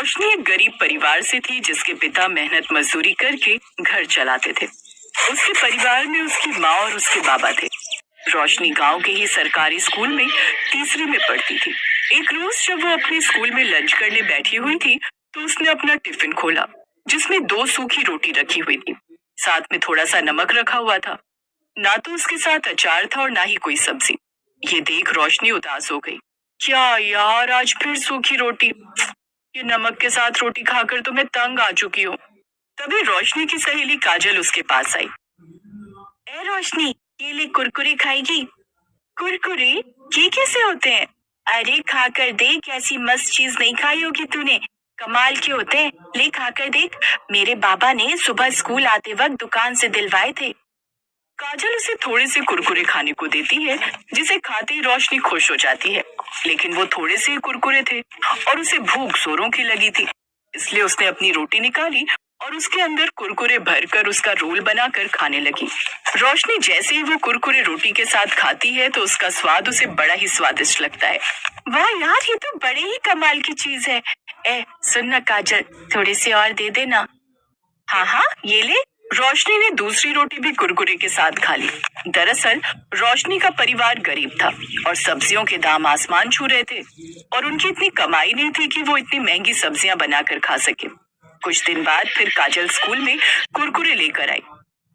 रोशनी एक गरीब परिवार से थी जिसके पिता मेहनत मजदूरी करके घर चलाते थे। उसके परिवार में उसकी माँ और उसके बाबा थे। रोशनी गांव के ही सरकारी स्कूल में तीसरी में पढ़ती थी। एक रोज जब वो अपने स्कूल में लंच करने बैठी हुई थी तो उसने अपना टिफिन खोला जिसमें 2 सूखी रोटी रखी हुई थी। साथ में थोड़ा सा नमक रखा हुआ था। ना तो उसके साथ अचार था और ना ही कोई सब्जी। ये देख रोशनी उदास हो गई। क्या यार, आज फिर सूखी रोटी। ये नमक के साथ रोटी खाकर तो मैं तंग आ चुकी हूँ। तभी रोशनी की सहेली काजल उसके पास आई। ए रोशनी, ये ले कुरकुरे खाएगी? कुरकुरे? ये कैसे होते हैं? अरे खाकर देख, ऐसी मस्त चीज नहीं खाई होगी तूने। कमाल के होते हैं, ले खाकर देख। मेरे बाबा ने सुबह स्कूल आते वक्त दुकान से दिलवाए थे। काजल उसे थोड़े से कुरकुरे खाने को देती है जिसे खाते ही रोशनी खुश हो जाती है। लेकिन वो थोड़े से ही कुरकुरे थे और उसे भूख जोरों की लगी थी। इसलिए उसने अपनी रोटी निकाली और उसके अंदर कुरकुरे भरकर उसका रोल बनाकर खाने लगी। रोशनी जैसे ही वो कुरकुरे रोटी के साथ खाती है तो उसका स्वाद उसे बड़ा ही स्वादिष्ट लगता है। वाह यार, ये तो बड़े ही कमाल की चीज है। सुन ना काजल, थोड़े से और दे देना। हाँ हाँ, ये ले। रोशनी ने दूसरी रोटी भी कुरकुरे के साथ खा ली। दरअसल रोशनी का परिवार गरीब था और सब्जियों के दाम आसमान छू रहे थे और उनकी इतनी कमाई नहीं थी कि वो इतनी महंगी सब्जियां बनाकर खा सके। कुछ दिन बाद फिर काजल स्कूल में कुरकुरे लेकर आई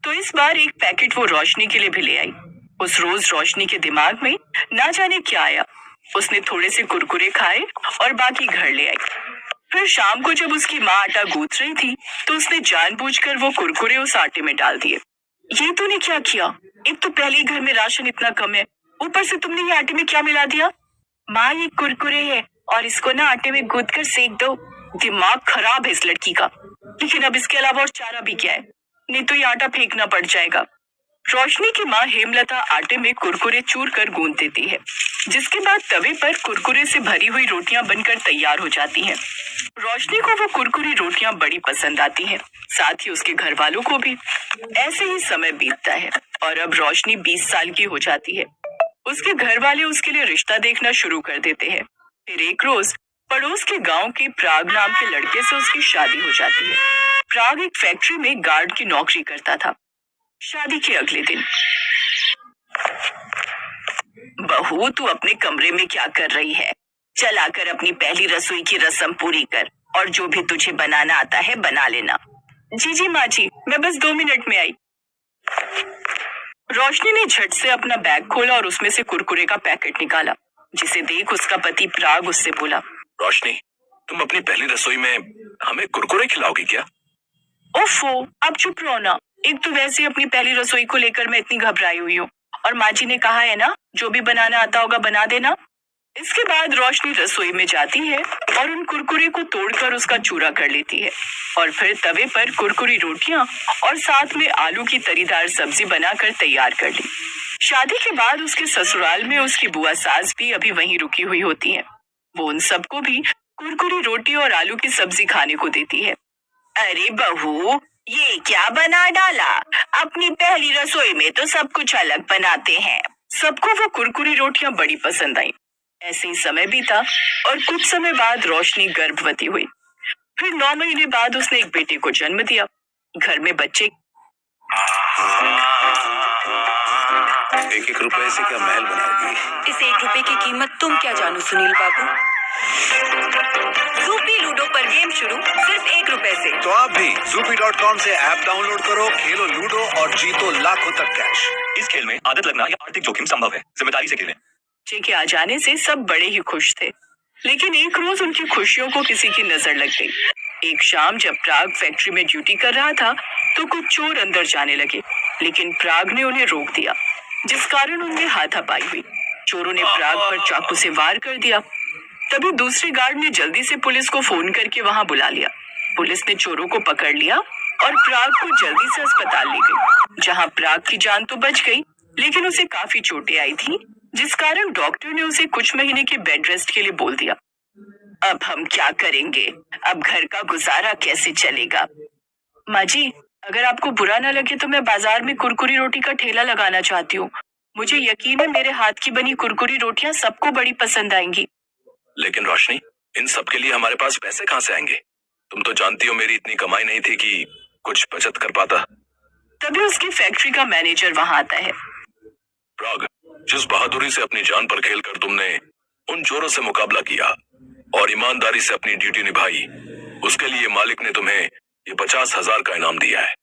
तो इस बार एक पैकेट वो रोशनी के लिए भी ले आई। उस रोज रोशनी के दिमाग में ना जाने क्या आया। उसने थोड़े से कुरकुरे खाए और बाकी घर ले आई। फिर शाम को जब उसकी माँ आटा गूंथ रही थी तो उसने जानबूझकर वो कुरकुरे उस आटे में डाल दिए। ये तूने क्या किया? एक तो पहले ही घर में राशन इतना कम है, ऊपर से तुमने ये आटे में क्या मिला दिया? माँ, ये कुरकुरे है और इसको ना आटे में गूंथ कर सेक दो। दिमाग खराब है इस लड़की का। लेकिन अब इसके अलावा और चारा भी क्या है? नहीं तो ये आटा फेंकना पड़ जाएगा। रोशनी की माँ हेमलता आटे में कुरकुरे चूर कर गूंथ देती है, जिसके बाद तवे पर कुरकुरे से भरी हुई रोटियां बनकर तैयार हो जाती हैं। रोशनी को वो कुरकुरी रोटियां बड़ी पसंद आती हैं, साथ ही उसके घर वालों को भी। ऐसे ही समय बीतता है और अब रोशनी 20 साल की हो जाती है। उसके घर वाले उसके लिए रिश्ता देखना शुरू कर देते हैं। फिर एक रोज पड़ोस के गांव के प्राग नाम के लड़के से उसकी शादी हो जाती है। प्राग एक फैक्ट्री में गार्ड की नौकरी करता था। शादी के अगले दिन, बहू, तू अपने कमरे में क्या कर रही है? चल आकर अपनी पहली रसोई की रस्म पूरी कर और जो भी तुझे बनाना आता है बना लेना। जी जी माँ जी, मैं बस 2 मिनट में आई। रोशनी ने झट से अपना बैग खोला और उसमें से कुरकुरे का पैकेट निकाला, जिसे देख उसका पति प्राग उससे बोला। रोशनी, तुम अपनी पहली रसोई में हमें कुरकुरे खिलाओगी क्या? ओफो, अब चुप रहो ना। एक तो वैसे अपनी पहली रसोई को लेकर मैं इतनी घबराई हुई हूँ और माँ जी ने कहा है ना, जो भी बनाना आता होगा बना देना। इसके बाद रोशनी रसोई में जाती है और उन कुरकुरे को तोड़कर उसका चूरा कर लेती है और फिर तवे पर कुरकुरी रोटियां और साथ में आलू की तरीदार सब्जी बनाकर तैयार कर ली। शादी के बाद उसके ससुराल में उसकी बुआ सास भी अभी वहीं रुकी हुई होती हैं। वो उन सबको भी कुरकुरी रोटी और आलू की सब्जी खाने को देती है। अरे बहू, ये क्या बना डाला? अपनी पहली रसोई में तो सब कुछ अलग बनाते हैं। सबको वो कुरकुरी रोटियां बड़ी पसंद आई। ऐसे ही समय बीता और कुछ समय बाद रोशनी गर्भवती हुई। फिर 9 महीने बाद उसने एक बेटे को जन्म दिया। घर में बच्चे 1-1 रुपए से क्या महल बनाओगी? इस 1 रुपए की कीमत तुम क्या जानो सुनील बाबू। ज़ूपी लूडो पर गेम शुरू सिर्फ 1 रुपए से। तो आप भी zupi.com से ऐप डाउनलोड करो, खेलो लूडो और जीतो लाखों तक कैश। इस खेल में आदत लगना या आर्थिक जोखिम संभव है, जिम्मेदारी से खेलें। बच्चे के आ जाने से सब बड़े ही खुश थे, लेकिन एक रोज उनकी खुशियों को किसी की नजर लग गई। एक शाम जब प्राग फैक्ट्री में ड्यूटी कर रहा था तो कुछ चोर अंदर जाने लगे, लेकिन प्राग ने उन्हें रोक दिया, जिस कारण उनमें हाथापाई हुई। चोरों ने प्राग पर चाकू से वार कर दिया। तभी दूसरे गार्ड ने जल्दी से पुलिस को फोन करके वहां बुला लिया। पुलिस ने चोरों को पकड़ लिया और प्राग को जल्दी से अस्पताल ले गई, जहां प्राग की जान तो बच गई, लेकिन उसे काफी चोटें आई थी, जिस कारण डॉक्टर ने उसे कुछ महीने के बेड रेस्ट के लिए बोल दिया। अब हम क्या करेंगे? अब घर का गुजारा कैसे चलेगा? माँ जी, अगर आपको बुरा न लगे तो मैं बाजार में कुरकुरी रोटी का ठेला लगाना चाहती हूँ। मुझे यकीन है मेरे हाथ की बनी कुरकुरी रोटियां सबको बड़ी पसंद आएंगी। लेकिन रोशनी, इन सब के लिए हमारे पास पैसे कहाँ से आएंगे? तुम तो जानती हो मेरी इतनी कमाई नहीं थी कि कुछ बचत कर पाता। तभी उसकी फैक्ट्री का मैनेजर वहां आता है। प्राग, जिस बहादुरी से अपनी जान पर खेलकर तुमने उन चोरों से मुकाबला किया और ईमानदारी से अपनी ड्यूटी निभाई, उसके लिए मालिक ने तुम्हें ये 50,000 का इनाम दिया है।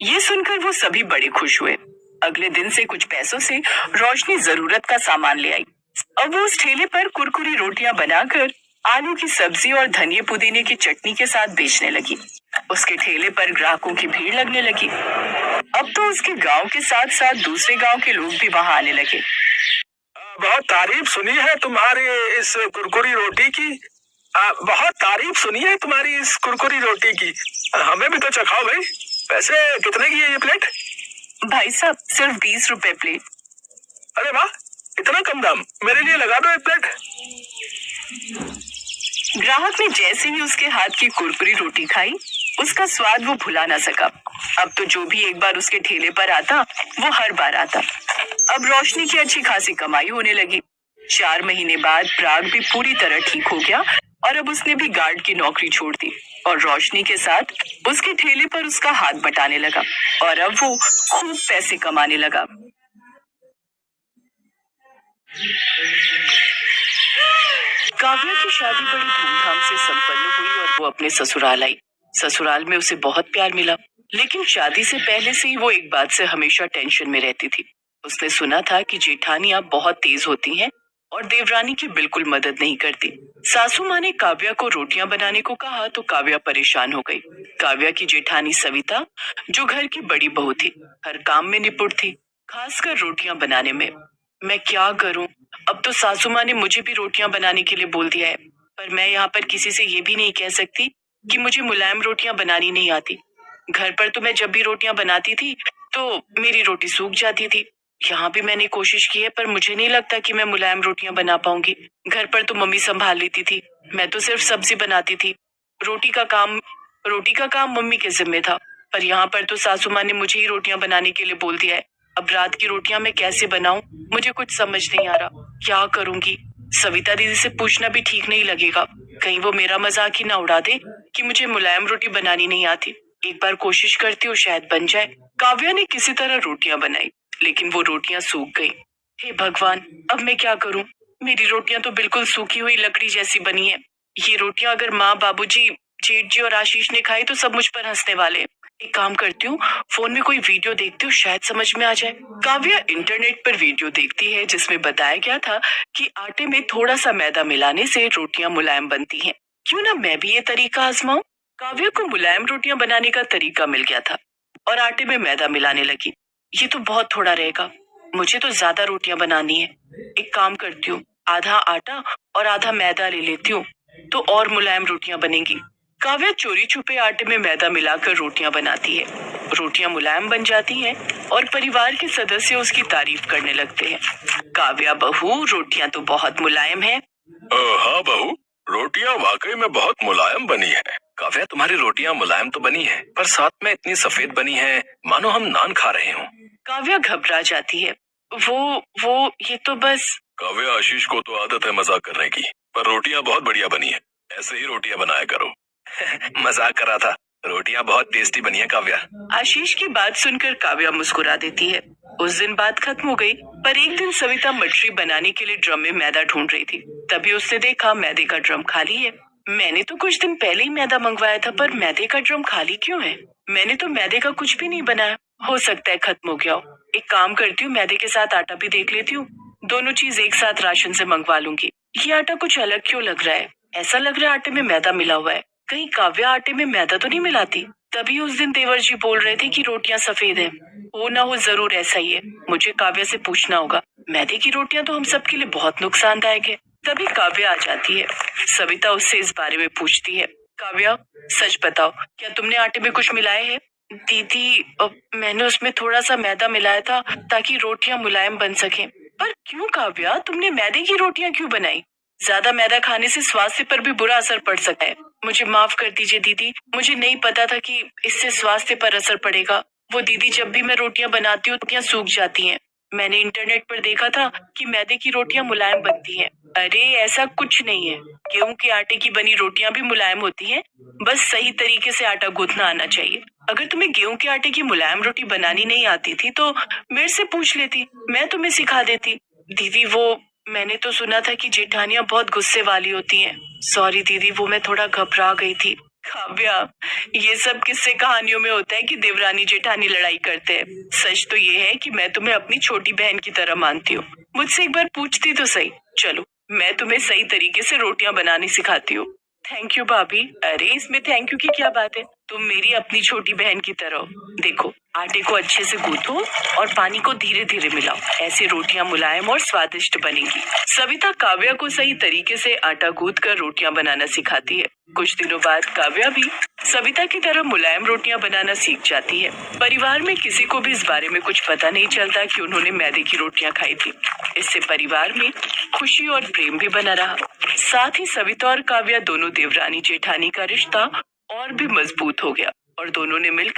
ये सुनकर वो सभी बड़े खुश हुए। अगले दिन से कुछ पैसों से रोशनी जरूरत का सामान ले आई। अब वो उस ठेले पर कुरकुरी रोटियां बनाकर आलू की सब्जी और धनिया पुदीने की चटनी के साथ बेचने लगी। उसके ठेले पर ग्राहकों की भीड़ लगने लगी। अब तो उसके गांव के साथ साथ दूसरे गांव के लोग भी वहां आने लगे। बहुत तारीफ सुनी है तुम्हारी इस कुरकुरी रोटी की। बहुत तारीफ सुनी है तुम्हारी इस कुरकुरी रोटी की। हमें भी तो चखाओ भाई। पैसे कितने की है ये प्लेट? भाई साहब, सिर्फ 20 रुपए प्लेट। अरे वाह, इतना कम दाम। मेरे लिए लगा दो एक प्लेट। ग्राहक ने जैसे ही उसके हाथ की कुरकुरी रोटी खाई, उसका स्वाद वो भुला ना सका। अब तो जो भी एक बार उसके ठेले पर आता, वो हर बार आता। अब रोशनी की अच्छी खासी कमाई होने लगी। 4 महीने बाद प्राग भी पूरी तरह ठीक हो गया और अब उसने भी गार्ड की नौकरी छोड़ दी और रोशनी के साथ उसके ठेले पर उसका हाथ बटाने लगा और अब वो खूब पैसे कमाने लगा। काव्या की शादी बड़ी धूमधाम से संपन्न हुई और वो अपने ससुराल आई। ससुराल में उसे बहुत प्यार मिला, लेकिन शादी से पहले से ही वो एक बात से हमेशा टेंशन में रहती थी। उसने सुना था कि जेठानियां बहुत तेज होती हैं और देवरानी की बिल्कुल मदद नहीं करती। सासू माँ ने काव्या को रोटियां बनाने को कहा तो काव्या परेशान हो गई। काव्या की जेठानी सविता, जो घर की बड़ी बहू थी, हर काम में निपुण थी, खासकर रोटियां बनाने में। मैं क्या करूं? अब तो सासू माँ ने मुझे भी रोटियां बनाने के लिए बोल दिया है, पर मैं यहाँ पर किसी से ये भी नहीं कह सकती कि मुझे मुलायम रोटियां बनानी नहीं आती। घर पर तो मैं जब भी रोटियां बनाती थी तो मेरी रोटी सूख जाती थी। यहाँ भी मैंने कोशिश की है, पर मुझे नहीं लगता कि मैं मुलायम रोटियां बना पाऊंगी। घर पर तो मम्मी संभाल लेती थी, मैं तो सिर्फ सब्जी बनाती थी। रोटी का काम मम्मी के जिम्मे था, पर यहाँ पर तो सासू माँ ने मुझे ही रोटियां बनाने के लिए बोल दिया है। अब रात की रोटियां मैं कैसे बनाऊं? मुझे कुछ समझ नहीं आ रहा। क्या करूंगी? सविता दीदी से पूछना भी ठीक नहीं लगेगा, कहीं वो मेरा मजाक ही ना उड़ा दे कि मुझे मुलायम रोटी बनानी नहीं आती। एक बार कोशिश करती हूँ, शायद बन जाए। काव्या ने किसी तरह रोटियां बनाई, लेकिन वो रोटियां सूख गईं। हे भगवान, अब मैं क्या करूं? मेरी रोटियां तो बिल्कुल सूखी हुई लकड़ी जैसी बनी है। ये रोटियां अगर माँ, बाबूजी, जेठ जी और आशीष ने खाई तो सब मुझ पर हंसने वाले हैं। एक काम करती हूँ, फोन में कोई वीडियो देखती हूँ, शायद समझ में आ जाए। काव्या इंटरनेट पर वीडियो देखती है जिसमें बताया गया था कि आटे में थोड़ा सा मैदा मिलाने से रोटियां मुलायम बनती हैं। क्यों ना मैं भी ये तरीका आजमाऊं? काव्या को मुलायम रोटियां बनाने का तरीका मिल गया था और आटे में मैदा मिलाने लगी। ये तो बहुत थोड़ा रहेगा, मुझे तो ज्यादा रोटियां बनानी है। एक काम करती हूँ, आधा आटा और आधा मैदा ले लेती हूँ तो और मुलायम रोटियां बनेंगी। काव्या चोरी छुपे आटे में मैदा मिलाकर रोटियां बनाती है। रोटियां मुलायम बन जाती हैं और परिवार के सदस्य उसकी तारीफ करने लगते हैं। काव्या बहू, रोटियां तो बहुत मुलायम है। हाँ बहू, रोटियां वाकई में बहुत मुलायम बनी है। काव्या, तुम्हारी रोटियां मुलायम तो बनी है, पर साथ में इतनी सफेद बनी है मानो हम नान खा रहे हों। काव्या घबरा जाती है। वो ये तो बस। काव्या, आशीष को तो आदत है मजाक करने की, पर रोटियां बहुत बढ़िया बनी है। ऐसे ही रोटियां बनाया करो। मजाक कर रहा था, रोटियां बहुत टेस्टी बनी है काव्या। आशीष की बात सुनकर काव्या मुस्कुरा देती है। उस दिन बात खत्म हो गई, पर एक दिन सविता मटरी बनाने के लिए ड्रम में मैदा ढूंढ रही थी। तभी उसने देखा मैदे का ड्रम खाली है। मैंने तो कुछ दिन पहले ही मैदा मंगवाया था, पर मैदे का ड्रम खाली क्यों है? मैंने तो मैदे का कुछ भी नहीं बनाया। हो सकता है खत्म हो गया हो। एक काम करती हूँ, मैदे के साथ आटा भी देख लेती हूँ। दोनों चीज एक साथ राशन से मंगवा लूंगी। ये आटा कुछ अलग क्यों लग रहा है? ऐसा लग रहा है आटे में मैदा मिला हुआ है। कहीं काव्या आटे में मैदा तो नहीं मिलाती? तभी उस दिन देवर जी बोल रहे थे कि रोटियां सफेद है। हो ना हो, जरूर ऐसा ही है। मुझे काव्या से पूछना होगा। मैदे की रोटियां तो हम सबके लिए बहुत नुकसानदायक है। तभी काव्या आ जाती है। सविता उससे इस बारे में पूछती है। काव्या, सच बताओ, क्या तुमने आटे में कुछ मिलाया है? दीदी, मैंने उसमें थोड़ा सा मैदा मिलाया था ताकि रोटियां मुलायम बन सके। पर क्यों काव्या, तुमने मैदे की रोटियां क्यों बनाई? ज्यादा मैदा खाने से स्वास्थ्य पर भी बुरा असर पड़ सकता है। मुझे माफ कर दीजिए दीदी, मुझे नहीं पता था कि इससे स्वास्थ्य पर असर पड़ेगा। वो दीदी, जब भी मैं रोटियां बनाती हूँ रोटियां सूख जाती हैं। मैंने इंटरनेट पर देखा था कि मैदे की रोटियां मुलायम बनती हैं। अरे ऐसा कुछ नहीं है, गेहूं के आटे की बनी रोटियां भी मुलायम होती हैं। बस सही तरीके से आटा गूंथना आना चाहिए। अगर तुम्हें गेहूं के आटे की मुलायम रोटी बनानी नहीं आती थी तो मेरे से पूछ लेती, मैं तुम्हें सिखा देती। दीदी मैंने तो सुना था कि जेठानियां बहुत गुस्से वाली होती हैं। सॉरी दीदी, मैं थोड़ा घबरा गई थी। काव्या, ये सब किस्से कहानियों में होता है कि देवरानी जेठानी लड़ाई करते हैं। सच तो ये है कि मैं तुम्हें अपनी छोटी बहन की तरह मानती हूँ। मुझसे एक बार पूछती तो सही। चलो, मैं तुम्हें सही तरीके से रोटियां बनानी सिखाती हूँ। थैंक यू भाभी। अरे इसमें थैंक यू की क्या बात है, तुम मेरी अपनी छोटी बहन की तरह हो। देखो, आटे को अच्छे से गूंथो और पानी को धीरे धीरे मिलाओ। ऐसे रोटियां मुलायम और स्वादिष्ट बनेंगी। सविता काव्या को सही तरीके से आटा गूंथ कर रोटियां बनाना सिखाती है। कुछ दिनों बाद काव्या भी सविता की तरह मुलायम रोटियां बनाना सीख जाती है। परिवार में किसी को भी इस बारे में कुछ पता नहीं चलता कि उन्होंने मैदे की रोटियां खाई थी। इससे परिवार में खुशी और प्रेम भी बना रहा। साथ ही सविता और काव्या दोनों देवरानी जेठानी का रिश्ता और भी मजबूत हो गया और दोनों ने मिलकर